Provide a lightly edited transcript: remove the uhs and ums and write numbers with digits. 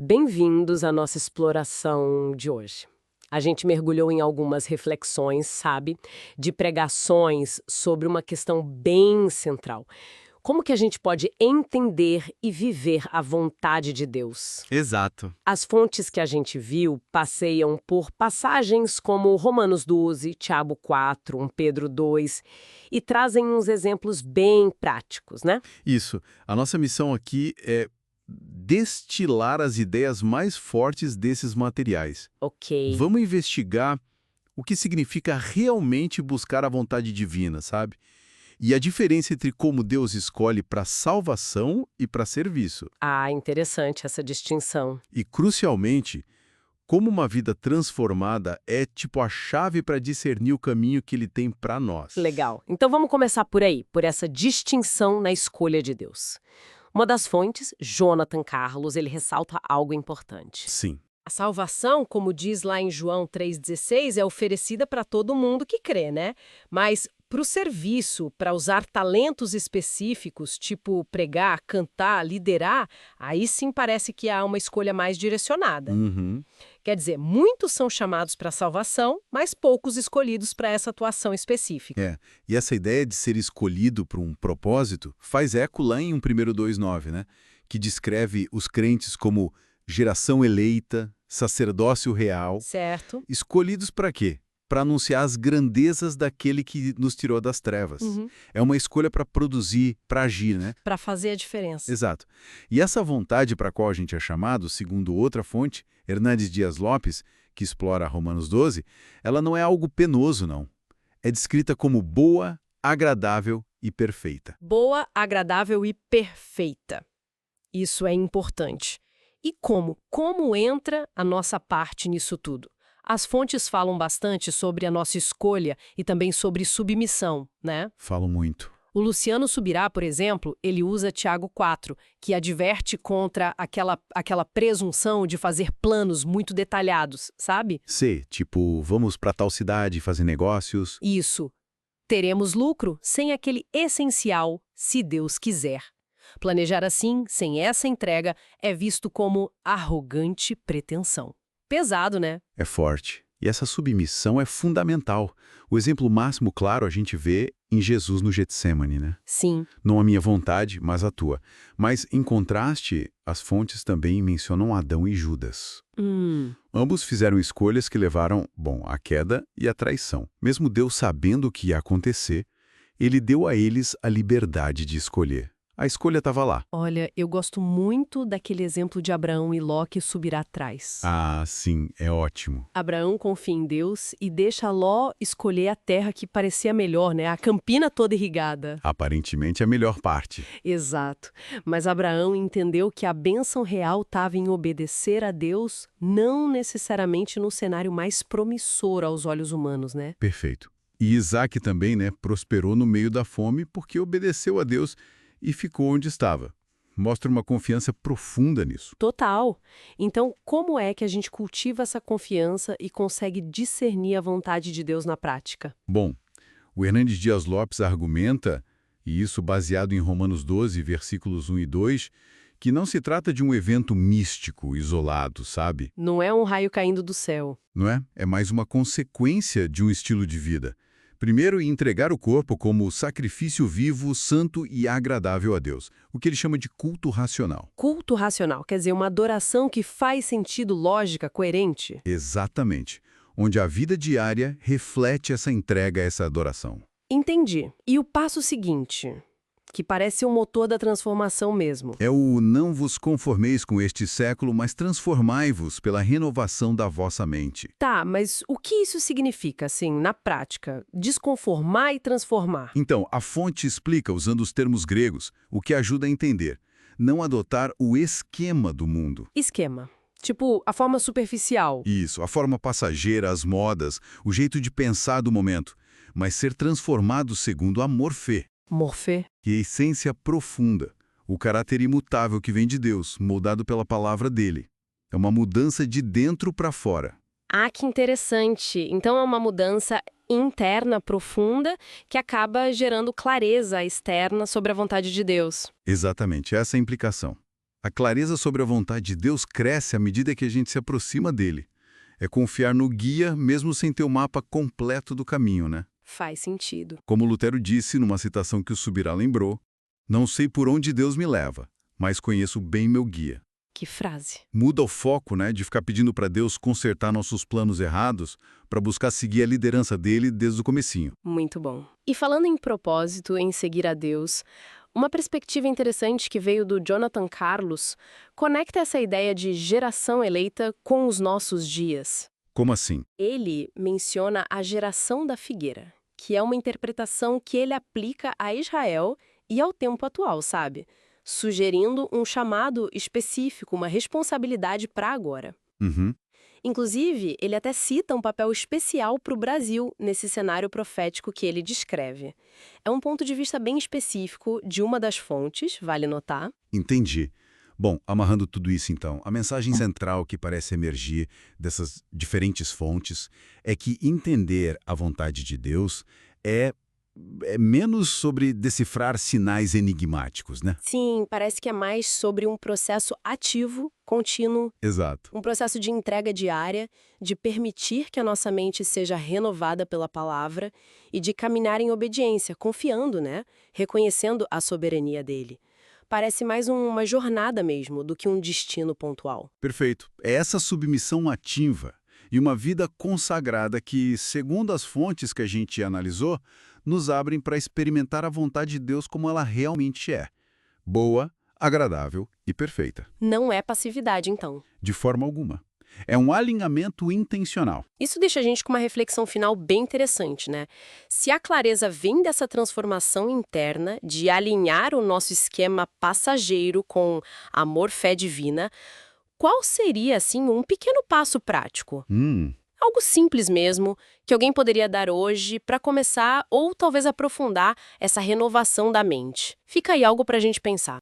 Bem-vindos à nossa exploração de hoje. A gente mergulhou em algumas reflexões, sabe, de pregações sobre uma questão bem central. Como que a gente pode entender e viver a vontade de Deus? Exato. As fontes que a gente viu passeiam por passagens como Romanos 12, Tiago 4, 1 Pedro 2 e trazem uns exemplos bem práticos, né? Isso. A nossa missão aqui é destilar as ideias mais fortes desses materiais. Ok. Vamos investigar o que significa realmente buscar a vontade divina, sabe? E a diferença entre como Deus escolhe para salvação e para serviço. Ah, interessante essa distinção. E, crucialmente, como uma vida transformada é tipo a chave para discernir o caminho que ele tem para nós. Legal. Então vamos começar por aí, por essa distinção na escolha de Deus. Uma das fontes, Jonathan Carlos, ele ressalta algo importante. Sim. A salvação, como diz lá em João 3,16, é oferecida para todo mundo que crê, né? Mas para o serviço, para usar talentos específicos, tipo pregar, cantar, liderar, aí sim parece que há uma escolha mais direcionada. Uhum. Quer dizer, muitos são chamados para a salvação, mas poucos escolhidos para essa atuação específica. É, e essa ideia de ser escolhido para um propósito faz eco lá em 1 2,9, né? Que descreve os crentes como geração eleita, sacerdócio real. Certo? Escolhidos para quê? Para anunciar as grandezas daquele que nos tirou das trevas. É uma escolha para produzir, para agir, né? Para fazer a diferença. Exato. E essa vontade para a qual a gente é chamado, segundo outra fonte, Hernandes Dias Lopes, que explora Romanos 12, ela não é algo penoso, não. É descrita como boa, agradável e perfeita. Boa, agradável e perfeita. Isso é importante. E como? Como entra a nossa parte nisso tudo? As fontes falam bastante sobre a nossa escolha e também sobre submissão, né? Falo muito. O Luciano Subirá, por exemplo, ele usa Tiago 4, que adverte contra aquela presunção de fazer planos muito detalhados, sabe? C, tipo, vamos para tal cidade fazer negócios. Isso. Teremos lucro sem aquele essencial, se Deus quiser. Planejar assim, sem essa entrega, é visto como arrogante pretensão. Pesado, né? É forte. E essa submissão é fundamental. O exemplo máximo claro a gente vê em Jesus no Getsêmani, né? Sim. Não a minha vontade, mas a tua. Mas, em contraste, as fontes também mencionam Adão e Judas. Ambos fizeram escolhas que levaram, à queda e à traição. Mesmo Deus sabendo o que ia acontecer, ele deu a eles a liberdade de escolher. A escolha estava lá. Olha, eu gosto muito daquele exemplo de Abraão e Ló que subirá atrás. Ah, sim, é ótimo. Abraão confia em Deus e deixa Ló escolher a terra que parecia melhor, né? A campina toda irrigada. Aparentemente a melhor parte. Exato. Mas Abraão entendeu que a bênção real estava em obedecer a Deus, não necessariamente no cenário mais promissor aos olhos humanos, né? Perfeito. E Isaac também, né, prosperou no meio da fome porque obedeceu a Deus e ficou onde estava. Mostra uma confiança profunda nisso. Total. Então, como é que a gente cultiva essa confiança e consegue discernir a vontade de Deus na prática? Bom, o Hernandes Dias Lopes argumenta, e isso baseado em Romanos 12, versículos 1 e 2, que não se trata de um evento místico, isolado, sabe? Não é um raio caindo do céu. Não é? É mais uma consequência de um estilo de vida. Primeiro, entregar o corpo como sacrifício vivo, santo e agradável a Deus, o que ele chama de culto racional. Culto racional, quer dizer, uma adoração que faz sentido, lógica, coerente? Exatamente. Onde a vida diária reflete essa entrega, essa adoração. Entendi. E o passo seguinte, que parece o motor da transformação mesmo. É o não vos conformeis com este século, mas transformai-vos pela renovação da vossa mente. Tá, mas o que isso significa, assim, na prática? Desconformar e transformar. Então, a fonte explica, usando os termos gregos, o que ajuda a entender. Não adotar o esquema do mundo. Esquema. Tipo, a forma superficial. Isso, a forma passageira, as modas, o jeito de pensar do momento. Mas ser transformado segundo a morfê. Morfê. Que é a essência profunda, o caráter imutável que vem de Deus, moldado pela palavra dele. É uma mudança de dentro para fora. Ah, que interessante. Então é uma mudança interna profunda que acaba gerando clareza externa sobre a vontade de Deus. Exatamente, essa é a implicação. A clareza sobre a vontade de Deus cresce à medida que a gente se aproxima dele. É confiar no guia mesmo sem ter o mapa completo do caminho, né? Faz sentido. Como Lutero disse numa citação que o Subirá lembrou, não sei por onde Deus me leva, mas conheço bem meu guia. Que frase. Muda o foco, né, de ficar pedindo para Deus consertar nossos planos errados para buscar seguir a liderança dele desde o comecinho. Muito bom. E falando em propósito, em seguir a Deus, uma perspectiva interessante que veio do Jonathan Carlos conecta essa ideia de geração eleita com os nossos dias. Como assim? Ele menciona a geração da figueira, que é uma interpretação que ele aplica a Israel e ao tempo atual, sabe? Sugerindo um chamado específico, uma responsabilidade para agora. Uhum. Inclusive, ele até cita um papel especial para o Brasil nesse cenário profético que ele descreve. É um ponto de vista bem específico de uma das fontes, vale notar. Entendi. Bom, amarrando tudo isso então, a mensagem central que parece emergir dessas diferentes fontes é que entender a vontade de Deus é menos sobre decifrar sinais enigmáticos, né? Sim, parece que é mais sobre um processo ativo, contínuo, Exato. um processo de entrega diária, de permitir que a nossa mente seja renovada pela palavra e de caminhar em obediência, confiando, né? Reconhecendo a soberania dele. Parece mais uma jornada mesmo do que um destino pontual. Perfeito. É essa submissão ativa e uma vida consagrada que, segundo as fontes que a gente analisou, nos abrem para experimentar a vontade de Deus como ela realmente é. Boa, agradável e perfeita. Não é passividade, então. De forma alguma. É um alinhamento intencional. Isso deixa a gente com uma reflexão final bem interessante, né? Se a clareza vem dessa transformação interna, de alinhar o nosso esquema passageiro com amor, fé divina, qual seria, assim, um pequeno passo prático? Algo simples mesmo, que alguém poderia dar hoje para começar ou talvez aprofundar essa renovação da mente. Fica aí algo para a gente pensar.